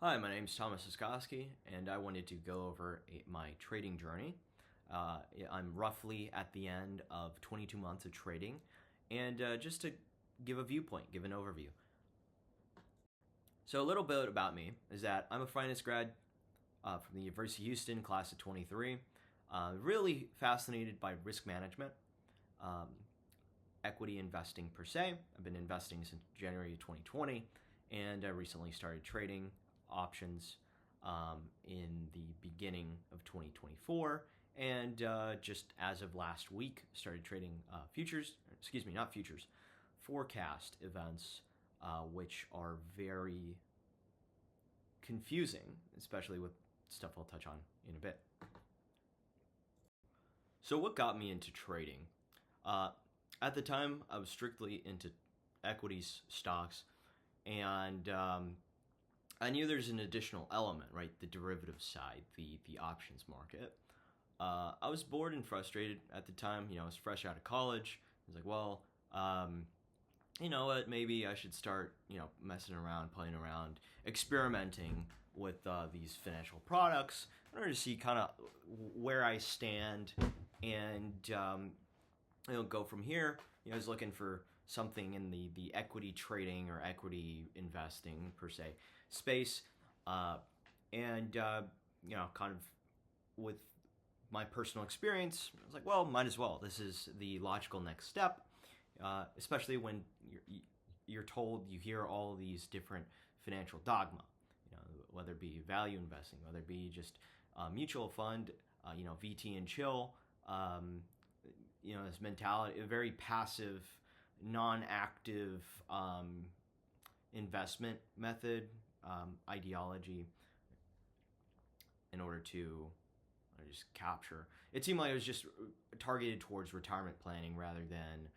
Hi, my name is Thomas Oskowski, and I wanted to go over my trading journey. I'm roughly at the end of 22 months of trading, and just to give a viewpoint, give an overview. So, a little bit about me is that I'm a finance grad from the University of Houston, class of 23. Really fascinated by risk management, um, equity investing per se. I've been investing since January of 2020, and I recently started trading options in the beginning of 2024, and just as of last week started trading futures, excuse me, not futures, forecast events, which are very confusing, especially with stuff I'll touch on in a bit. So what got me into trading? uh, at the time I was strictly into equities, stocks, and I knew there's an additional element, right? The derivative side, the options market. I was bored and frustrated at the time. I was fresh out of college. I was like, well, you know what? Maybe I should start, messing around, playing around, experimenting with these financial products in order to see kind of where I stand and go from here. I was looking for something in the equity trading or equity investing per se space, and kind of with my personal experience, I was like, well, might as well. This is the logical next step, especially when you're told, you hear all these different financial dogma, whether it be value investing, whether it be just mutual fund, VT and chill. This mentality, a very passive, non-active investment method, ideology, in order to just capture. It seemed like it was just targeted towards retirement planning rather than,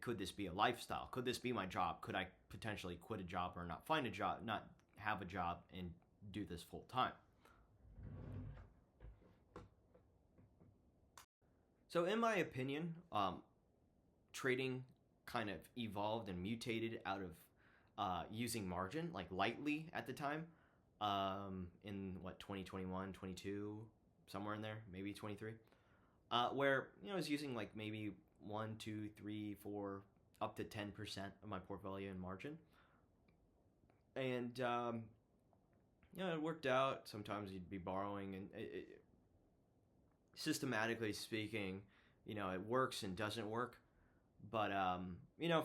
could this be a lifestyle? Could this be my job? Could I potentially quit a job or not find a job, not have a job and do this full time? So, in my opinion, trading kind of evolved and mutated out of using margin, like lightly at the time, in what, 2021, 22, somewhere in there, maybe 23, where, I was using like maybe 1, 2, 3, 4, up to 10% of my portfolio in margin. And, it worked out. Sometimes you'd be borrowing, and systematically speaking, it works and doesn't work. But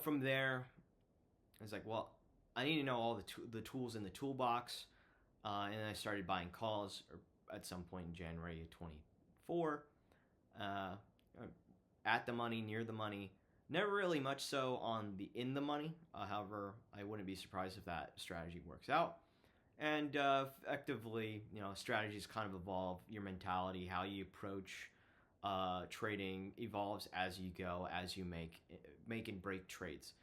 from there, I was like, well, I need to know all the tools in the toolbox, and then I started buying calls at some point in January of 24, uh, at the money, near the money. Never really much so on the in the money. However, I wouldn't be surprised if that strategy works out. And effectively, strategies kind of evolve. Your mentality, how you approach trading evolves as you go, as you make and break trades.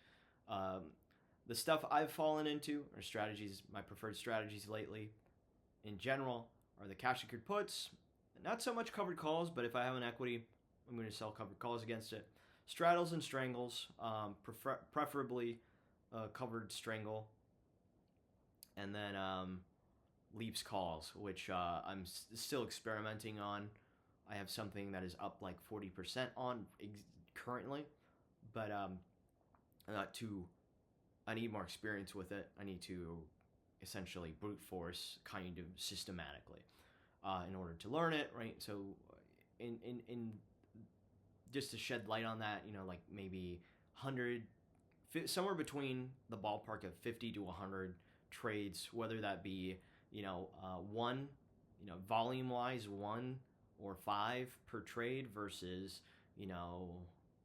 Um, the stuff I've fallen into are strategies. My preferred strategies lately, in general, are the cash secured puts. Not so much covered calls, but if I have an equity, I'm going to sell covered calls against it. Straddles and strangles, preferably covered strangle, and then leaps calls, which I'm still experimenting on. I have something that is up like 40% on currently, but not too. I need more experience with it. I need to essentially brute force kind of systematically in order to learn it, right? So, in just to shed light on that, like maybe 100, somewhere between the ballpark of 50 to 100 trades, whether that be, one, volume wise, 1 or 5 per trade versus,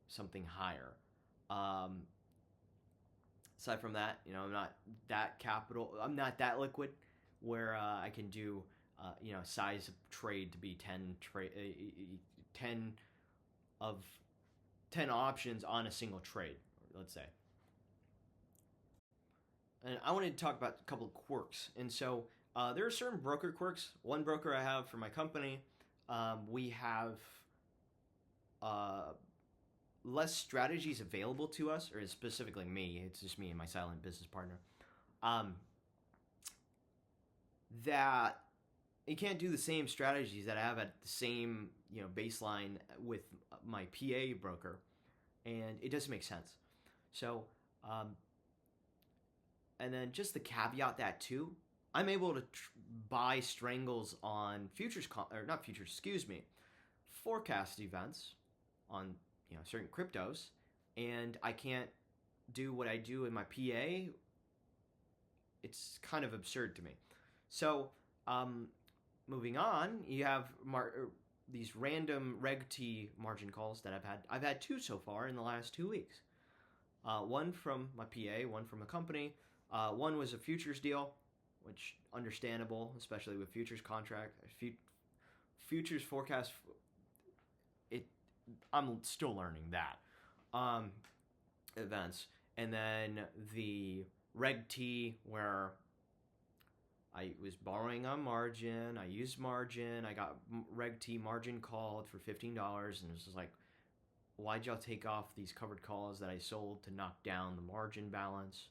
something higher. Um, Aside from that, I'm not that capital, I'm not that liquid where I can do, size of trade to be 10 of 10 options on a single trade, let's say. And I wanted to talk about a couple of quirks. And so there are certain broker quirks. One broker I have for my company, we have uh, less strategies available to us, or specifically me. It's just me and my silent business partner. Um, that you can't do the same strategies that I have at the same baseline with my PA broker, and it doesn't make sense. So, and then just the caveat that too, I'm able to buy strangles on forecast events on certain cryptos, and I can't do what I do in my PA. It's kind of absurd to me. So, moving on, you have these random Reg T margin calls that I've had. I've had 2 so far in the last 2 weeks. One from my PA, one from a company. One was a futures deal, which understandable, especially with futures contract, futures forecast. I'm still learning that events, and then the Reg T where I was borrowing on margin. I used margin. I got Reg T margin called for $15, and it was just like, why'd y'all take off these covered calls that I sold to knock down the margin balance?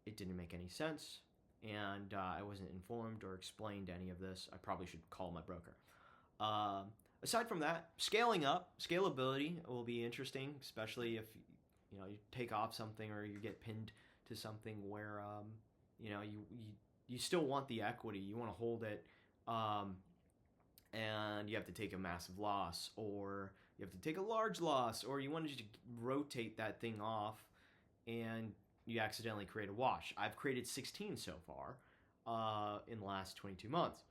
It didn't make any sense, and I wasn't informed or explained any of this. I probably should call my broker. Aside from that, scalability will be interesting, especially if you take off something or you get pinned to something where you still want the equity, you want to hold it, and you have to take a massive loss, or you have to take a large loss, or you want to just rotate that thing off and you accidentally create a wash. I've created 16 so far in the last 22 months.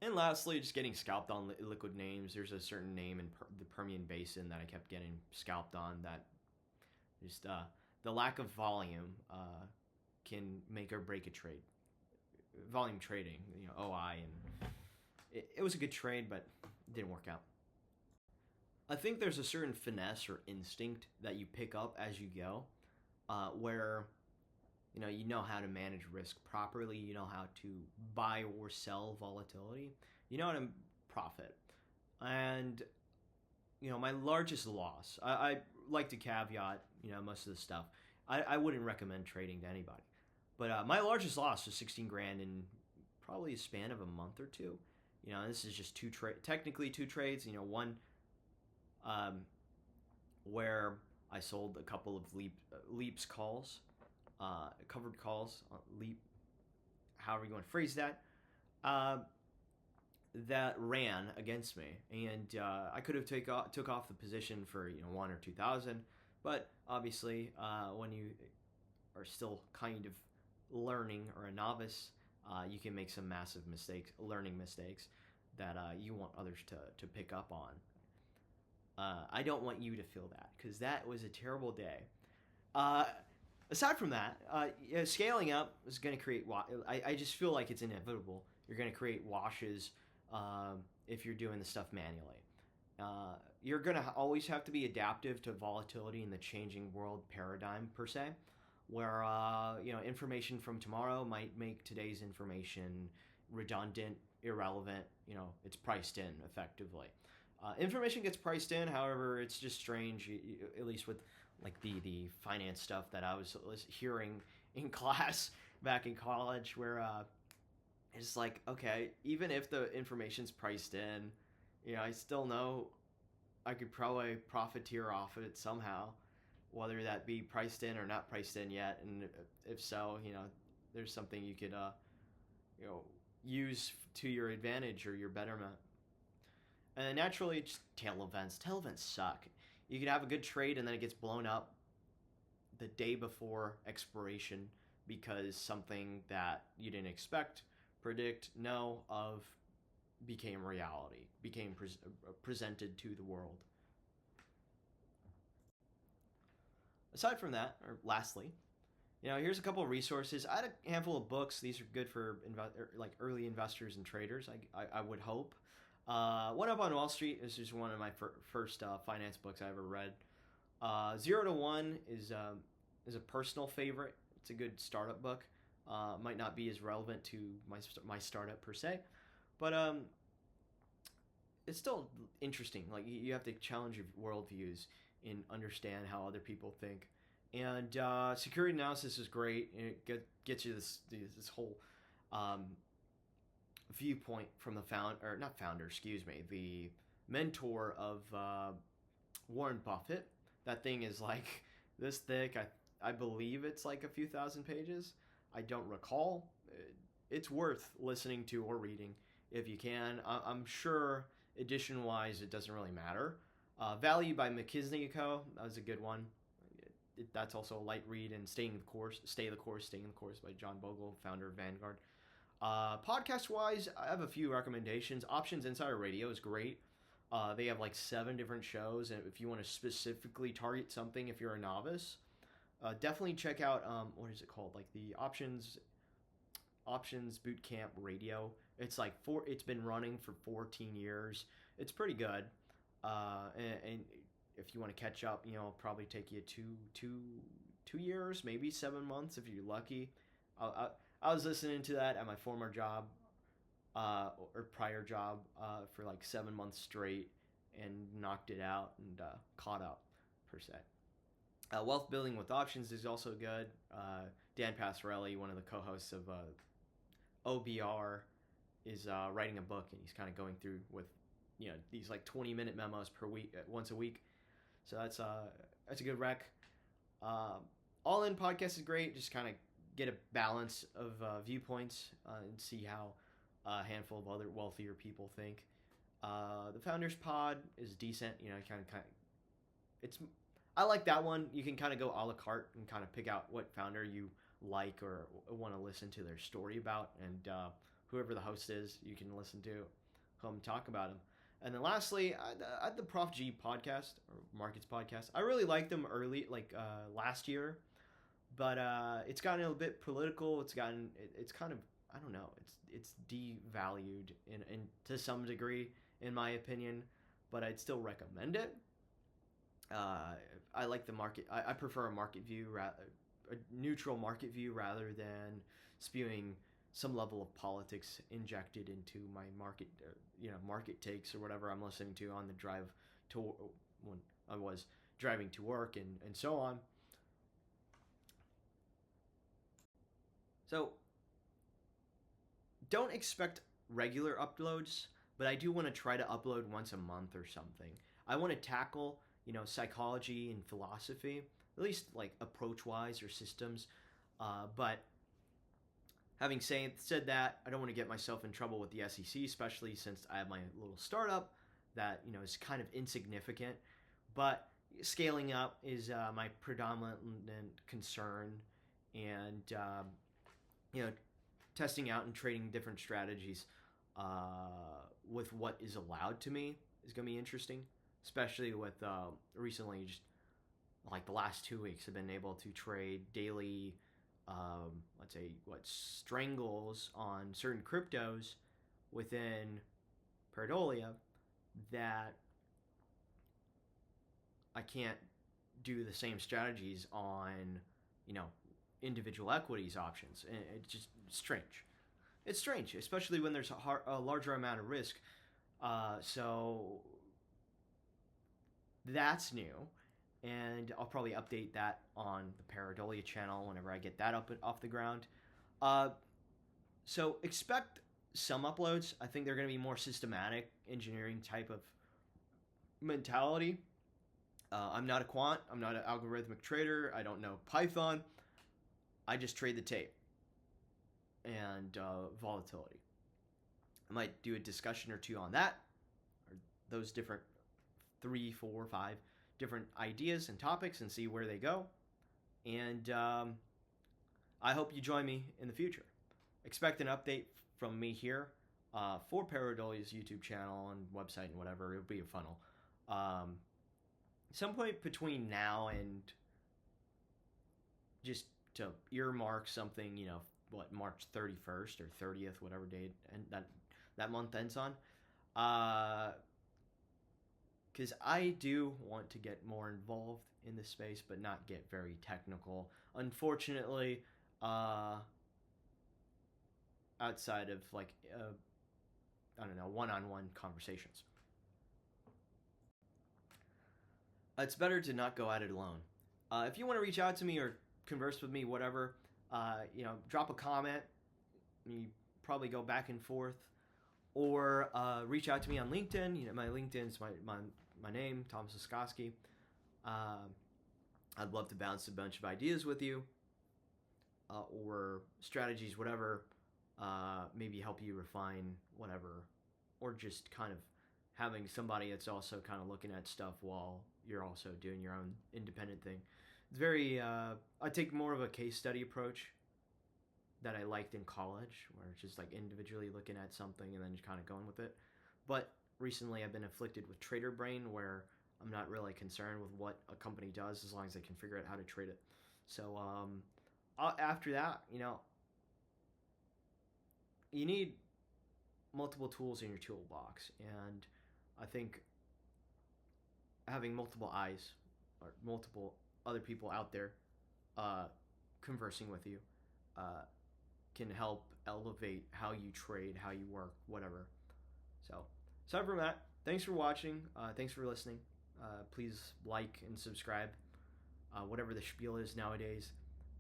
And lastly, just getting scalped on liquid names. There's a certain name in the Permian Basin that I kept getting scalped on that just the lack of volume can make or break a trade. Volume trading, OI, and it was a good trade, but it didn't work out. I think there's a certain finesse or instinct that you pick up as you go, where you know how to manage risk properly, you know how to buy or sell volatility, you know how to profit. And my largest loss, I like to caveat most of the stuff. I wouldn't recommend trading to anybody, but my largest loss was 16 grand in probably a span of a month or two. This is just technically two trades. One where I sold a couple of leaps calls, covered calls, leap, however you want to phrase that, that ran against me, and I could have took off the position for 1 or 2,000, but obviously when you are still kind of learning or a novice, you can make some massive learning mistakes that you want others to pick up on. I don't want you to feel that, because that was a terrible day. Aside from that, scaling up is going to create. I just feel like it's inevitable. You're going to create washes if you're doing the stuff manually. You're going to always have to be adaptive to volatility in the changing world paradigm per se, where information from tomorrow might make today's information redundant, irrelevant. It's priced in effectively. Information gets priced in, however, it's just strange, at least with like the finance stuff that I was hearing in class back in college, where it's like, okay, even if the information's priced in, I still know I could probably profiteer off of it somehow, whether that be priced in or not priced in yet, and if so, there's something you could use to your advantage or your betterment. And naturally, just tail events. Tail events suck. You could have a good trade and then it gets blown up the day before expiration because something that you didn't expect, predict, know of became reality, became presented to the world. Aside from that, or lastly, here's a couple of resources. I had a handful of books. These are good for early investors and traders, I would hope. One Up on Wall Street is just one of my first finance books I ever read. 0 to 1 is a personal favorite. It's a good startup book. Might not be as relevant to my startup per se, but it's still interesting. Like, you have to challenge your worldviews and understand how other people think. And security analysis is great, and it gets you this whole um, viewpoint from the the mentor of Warren Buffett. That thing is like this thick. I believe it's like a few thousand pages. I don't recall. It's worth listening to or reading if you can. I'm sure edition wise it doesn't really matter. Value by McKinsey & Co. That was a good one. That's also a light read. And Stay the Course by John Bogle, founder of Vanguard. Podcast wise, I have a few recommendations. Options Insider Radio is great. They have like 7 different shows, and if you want to specifically target something, if you're a novice, definitely check out what is it called? Like the Options Bootcamp Radio. It's like it's been running for 14 years. It's pretty good. And if you want to catch up, it'll probably take you two years, maybe 7 months if you're lucky. I was listening to that at my former job, or prior job, for like 7 months straight, and knocked it out and caught up per se. Wealth Building with Options is also good. Dan Passarelli, one of the co-hosts of OBR, is writing a book, and he's kind of going through with these like 20-minute memos per week, once a week. So that's a good rec. All In Podcast is great. Just kind of get a balance of viewpoints and see how a handful of other wealthier people think. The Founders Pod is decent. I like that one. You can kind of go a la carte and kind of pick out what founder you like or want to listen to their story about, and whoever the host is, you can listen to come talk about them. And then lastly, at the Prof G podcast or Markets podcast, I really liked them early, last year, but it's gotten a bit political. It's kind of, I don't know, it's devalued in to some degree, in my opinion, but I'd still recommend it. I like the market. I prefer a neutral market view rather than spewing some level of politics injected into my market takes or whatever I'm listening to on the drive to when I was driving to work and so on. So don't expect regular uploads, but I do want to try to upload once a month or something. I want to tackle psychology and philosophy, at least like approach-wise or systems. But having said that, I don't want to get myself in trouble with the SEC, especially since I have my little startup that is kind of insignificant. But scaling up is my predominant concern, and testing out and trading different strategies with what is allowed to me is going to be interesting. Especially with recently, just like the last 2 weeks, I've been able to trade daily, strangles on certain cryptos within Paradolia that I can't do the same strategies on, individual equities options. And it's just strange. It's strange, especially when there's a larger amount of risk. So that's new, and I'll probably update that on the Paradolia channel whenever I get that up and off the ground. So expect some uploads. I think they're going to be more systematic engineering type of mentality. I'm not a quant. I'm not an algorithmic trader. I don't know Python. I just trade the tape and volatility. I might do a discussion or two on that, or those different 3, 4, 5 different ideas and topics, and see where they go. And I hope you join me in the future. Expect an update from me here for Paradolia's YouTube channel and website and whatever. It'll be a funnel. Some point between now and just to earmark something, March 31st or 30th, whatever date and that month ends on. Because I do want to get more involved in this space, but not get very technical. Unfortunately, outside of one-on-one conversations. It's better to not go at it alone. If you want to reach out to me or converse with me, whatever, Drop a comment. You probably go back and forth, or reach out to me on LinkedIn. My LinkedIn's my name, Thomas Oskoski. I'd love to bounce a bunch of ideas with you, or strategies, whatever. Maybe help you refine whatever, or just kind of having somebody that's also kind of looking at stuff while you're also doing your own independent thing. It's very I take more of a case study approach that I liked in college, where it's just like individually looking at something and then just kind of going with it. But recently I've been afflicted with trader brain, where I'm not really concerned with what a company does as long as they can figure out how to trade it. So after that, you need multiple tools in your toolbox, and I think having multiple eyes or multiple other people out there conversing with you uh, can help elevate how you trade, how you work, whatever. So, aside from that, thanks for watching. Thanks for listening. Please like and subscribe, whatever the spiel is nowadays,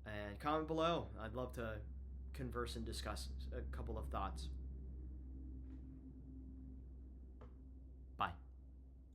and comment below. I'd love to converse and discuss a couple of thoughts.